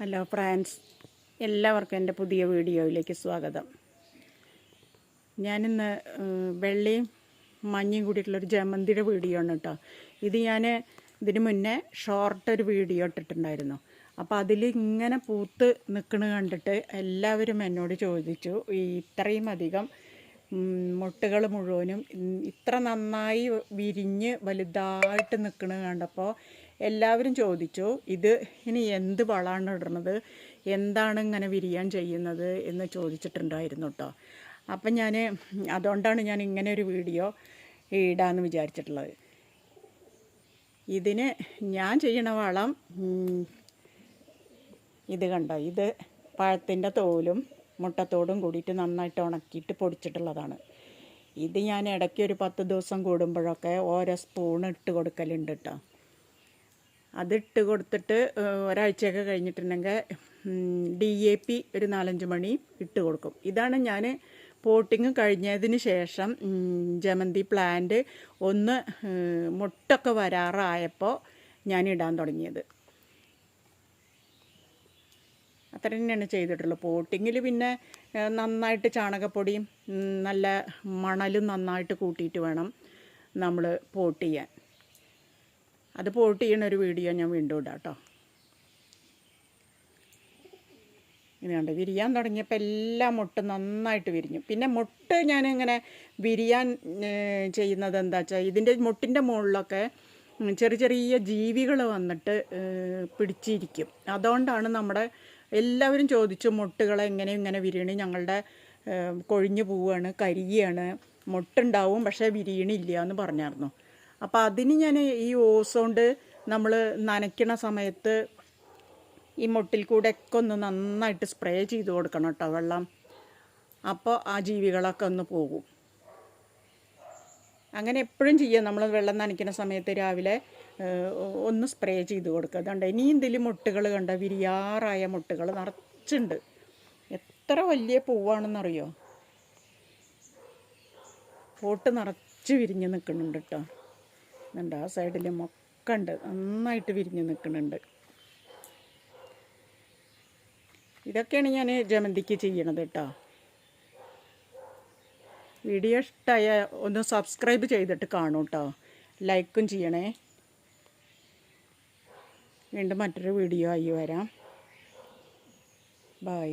Hello friends, എല്ലാവർക്കും എൻ്റെ പുതിയ വീഡിയോയിലേക്ക് സ്വാഗതം. ഞാനിന്ന് വെള്ളയും മഞ്ഞയും കൂടിയിട്ടുള്ളൊരു ജമന്തിയുടെ വീഡിയോ ആണ് കേട്ടോ. ഇത് ഞാൻ ഇതിന് മുന്നേ ഒരു വീഡിയോ ഇട്ടിട്ടുണ്ടായിരുന്നു. അപ്പോൾ അതിൽ ഇങ്ങനെ പൂത്ത് നിൽക്കണ കണ്ടിട്ട് എല്ലാവരും എന്നോട് ചോദിച്ചു, ഇത്രയും അധികം മുട്ടുകൾ മുഴുവനും ഇത്ര നന്നായി വിരിഞ്ഞ് വലുതായിട്ട് നിൽക്കണ കണ്ടപ്പോൾ എല്ലാവരും ചോദിച്ചു, ഇത് ഇനി എന്ത് വളമാണ് ഇടുന്നത്, എന്താണ് ഇങ്ങനെ വിരിയാൻ ചെയ്യുന്നത് എന്ന് ചോദിച്ചിട്ടുണ്ടായിരുന്നു കേട്ടോ. അപ്പം അതുകൊണ്ടാണ് ഞാൻ ഇങ്ങനെ ഒരു വീഡിയോ ഇടാമെന്ന് വിചാരിച്ചിട്ടുള്ളത്. ഇതിന് ഞാൻ ചെയ്യണ വളം ഇത് കണ്ടോ, ഇത് പഴത്തിൻ്റെ തോലും മുട്ടത്തോടും കൂടിയിട്ട് നന്നായിട്ട് ഉണക്കിയിട്ട് പൊടിച്ചിട്ടുള്ളതാണ്. ഇത് ഞാൻ ഇടയ്ക്ക് ഒരു 10 ദിവസം കൂടുമ്പോഴൊക്കെ ഓരോ സ്പൂൺ ഇട്ട് കൊടുക്കലുണ്ട് കേട്ടോ. അതിട്ട് കൊടുത്തിട്ട് ഒരാഴ്ചയൊക്കെ കഴിഞ്ഞിട്ടുണ്ടെങ്കിൽ DAP ഒരു 4-5 മണി ഇട്ട് കൊടുക്കും. ഇതാണ് ഞാൻ പോട്ടിങ് കഴിഞ്ഞതിന് ശേഷം ജമന്തി പ്ലാന്റ് ഒന്ന് മുട്ടൊക്കെ വരാറായപ്പോൾ ഞാൻ ഇടാൻ തുടങ്ങിയത്. അത്ര തന്നെയാണ് ചെയ്തിട്ടുള്ളത്. പോട്ടിങ്ങിൽ പിന്നെ നന്നായിട്ട് ചാണകപ്പൊടിയും നല്ല മണലും നന്നായിട്ട് കൂട്ടിയിട്ട് വേണം നമ്മൾ പോട്ട് ചെയ്യാൻ. അത് പോട്ട് ചെയ്യണ ഒരു വീഡിയോ ഞാൻ വീണ്ടും ഇടാം കേട്ടോ. ഇതുകൊണ്ട് വിരിയാൻ തുടങ്ങിയപ്പോൾ എല്ലാ മുട്ടും നന്നായിട്ട് വിരിഞ്ഞു. പിന്നെ മുട്ട് ഞാനിങ്ങനെ വിരിയാൻ ചെയ്യുന്നത് എന്താ വെച്ചാൽ, ഇതിൻ്റെ മുട്ടിൻ്റെ മുകളിലൊക്കെ ചെറിയ ചെറിയ ജീവികൾ വന്നിട്ട് പിടിച്ചിരിക്കും. അതുകൊണ്ടാണ് നമ്മുടെ എല്ലാവരും ചോദിച്ചു, മുട്ടുകളെ ഇങ്ങനെ വിരിയണി, ഞങ്ങളുടെ കൊഴിഞ്ഞു പോവുകയാണ്, കരിയാണ്, മുട്ടുണ്ടാവും പക്ഷേ വിരിയണില്ല എന്ന് പറഞ്ഞായിരുന്നു. അപ്പോൾ അതിന് ഞാൻ ഈ ഓസ് കൊണ്ട് നമ്മൾ നനയ്ക്കണ സമയത്ത് ഈ മുട്ടിൽ കൂടെ ഒക്കെ ഒന്ന് നന്നായിട്ട് സ്പ്രേ ചെയ്ത് കൊടുക്കണം കേട്ടോ, വെള്ളം. അപ്പോൾ ആ ജീവികളൊക്കെ ഒന്ന് പോകും. അങ്ങനെ എപ്പോഴും ചെയ്യുക. നമ്മൾ വെള്ളം നനയ്ക്കുന്ന സമയത്ത് രാവിലെ ഒന്ന് സ്പ്രേ ചെയ്ത് കൊടുക്കുക. അതുകൊണ്ട് ഇനി ഇതിൽ മുട്ടുകൾ കണ്ട വിരിയാറായ മുട്ടുകൾ നിറച്ചുണ്ട്. എത്ര വലിയ പൂവാണെന്നറിയോ, പോട്ട് നിറച്ച് വിരിഞ്ഞ് നിൽക്കുന്നുണ്ട് കേട്ടോ. എന്നുണ്ട് ആ സൈഡിലും ഒക്കെ ഉണ്ട്, നന്നായിട്ട് വിരിഞ്ഞ് നിൽക്കുന്നുണ്ട്. ഇതൊക്കെയാണ് ഞാൻ ജമന്തിക്ക് ചെയ്യണത് കേട്ടോ. വീഡിയോ ഇഷ്ടമായ ഒന്ന് സബ്സ്ക്രൈബ് ചെയ്തിട്ട് കാണൂ കേട്ടോ, ലൈക്കും ചെയ്യണേ. വീണ്ടും മറ്റൊരു വീഡിയോ ആയി വരാം. ബൈ.